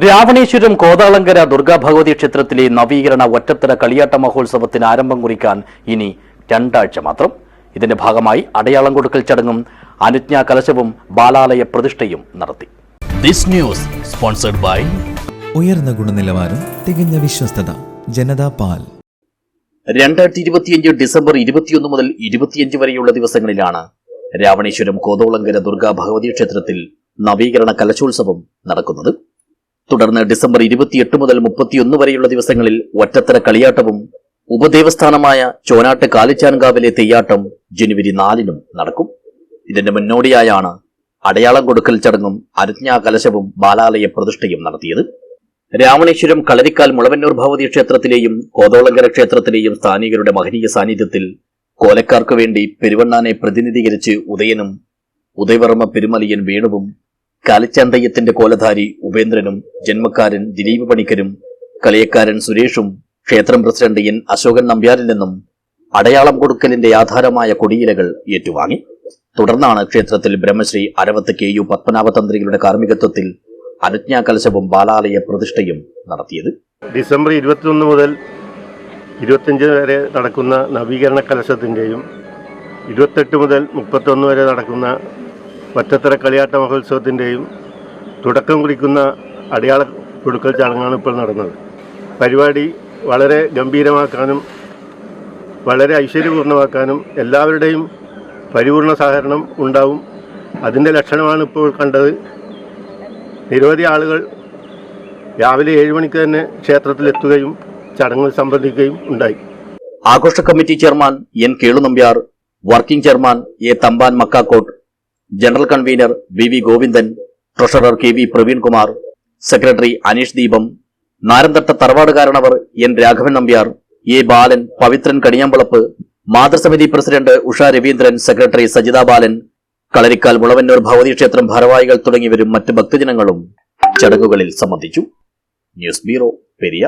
രാവണേശ്വരം കോതാളങ്കര ദുർഗാഭഗവതി ക്ഷേത്രത്തിലെ നവീകരണ ഒറ്റത്തര കളിയാട്ട മഹോത്സവത്തിന് ആരംഭം കുറിക്കാൻ ഇനി 2 ആഴ്ച മാത്രം. ഇതിന്റെ ഭാഗമായി അടയാളം കൊടുക്കൽ ചടങ്ങും അനുജ്ഞാ കലശവും ബാലാലയ പ്രതിഷ്ഠയും നടത്തി. ദിസ് ന്യൂസ് സ്പോൺസർഡ് ബൈ ഉയർന്ന ഗുണനിലവാരം, തികഞ്ഞ വിശ്വസ്തത, ജനതാ പാൽ. 2025 ഡിസംബർ 21 മുതൽ 25 വരെയുള്ള ദിവസങ്ങളിലാണ് രാവണേശ്വരം കോതാളങ്കര ദുർഗാഭഗവതി ക്ഷേത്രത്തിൽ നവീകരണ കലശോത്സവം നടക്കുന്നത്. തുടർന്ന് ഡിസംബർ 28 മുതൽ 31 വരെയുള്ള ദിവസങ്ങളിൽ ഒറ്റത്തര കളിയാട്ടവും ഉപദേവസ്ഥാനമായ ചോനാട്ട് കാലിച്ചാൻകാവിലെ തെയ്യാട്ടം ജനുവരി 4-നും നടക്കും. ഇതിന്റെ മുന്നോടിയായാണ് അടയാളം കൊടുക്കൽ ചടങ്ങും അനുജ്ഞാ കലശവും ബാലാലയ പ്രതിഷ്ഠയും നടത്തിയത്. രാവണേശ്വരം കളരിക്കാൽ മുളവന്നൂർ ഭഗവതി ക്ഷേത്രത്തിലെയും കോതാളങ്കര ക്ഷേത്രത്തിലെയും സ്ഥാനികരുടെ മഹനീയ സാന്നിധ്യത്തിൽ കോലക്കാർക്ക് വേണ്ടി പെരുവണ്ണാനെ പ്രതിനിധീകരിച്ച് ഉദയനും ഉദയവർമ്മ പെരുമലിയൻ വേണുവും കാലിച്ചാന്തയ്യത്തിന്റെ കോലധാരി ഉപേന്ദ്രനും ജന്മക്കാരൻ ദിലീപ് പണിക്കരും കളിയക്കാരൻ സുരേഷും ക്ഷേത്രം പ്രസിഡന്റ് എൻ അശോകൻ നമ്പ്യാരിൽ നിന്നും അടയാളം കൊടുക്കലിന്റെ ആധാരമായ കൊടിയിലകൾ ഏറ്റുവാങ്ങി. തുടർന്നാണ് ക്ഷേത്രത്തിൽ ബ്രഹ്മശ്രീ അരവത്ത് KU പത്മനാഭ തന്ത്രികളുടെ കാർമ്മികത്വത്തിൽ അനുജ്ഞാ കലശവും ബാലാലയ പ്രതിഷ്ഠയും നടത്തിയത്. ഡിസംബർ 21 മുതൽ 25 വരെ നടക്കുന്ന നവീകരണ കലശത്തിൻ്റെയും 28 മുതൽ 31 വരെ നടക്കുന്ന ഒറ്റത്തര കളിയാട്ട മഹോത്സവത്തിൻ്റെയും തുടക്കം കുറിക്കുന്ന അടയാള കൊടുക്കൽ ചടങ്ങാണ് ഇപ്പോൾ നടന്നത്. പരിപാടി വളരെ ഗംഭീരമാക്കാനും വളരെ ഐശ്വര്യപൂർണ്ണമാക്കാനും എല്ലാവരുടെയും പരിപൂർണ സഹകരണം ഉണ്ടാവും. അതിൻ്റെ ലക്ഷണമാണ് ഇപ്പോൾ കണ്ടത്. നിരവധി ആളുകൾ രാവിലെ 7 മണിക്ക് തന്നെ ക്ഷേത്രത്തിലെത്തുകയും ചടങ്ങിൽ സംബന്ധിക്കുകയും ഉണ്ടായി. ആഘോഷ committee chairman N Kelu Nambiar, working chairman A Thampan Makkakkott, general convener VV Govindan, treasurer KV Praveenkumar, secretary Aneesh Deepam, Naranthatta തറവാടുകാരണവർ N രാഘവൻ നമ്പ്യാർ, A ബാലൻ, പവിത്രൻ കണിയാമ്പളപ്പ്, മാതൃസമിതി പ്രസിഡന്റ് ഉഷ രവീന്ദ്രൻ, സെക്രട്ടറി സജിത ബാലൻ, കളരിക്കാൽ മുളവന്നൂർ ഭഗവതി ക്ഷേത്രം ഭാരവാഹികൾ തുടങ്ങിയവരും മറ്റ് ഭക്തജനങ്ങളും ചടങ്ങുകളിൽ സംബന്ധിച്ചു. News bureau, Periya.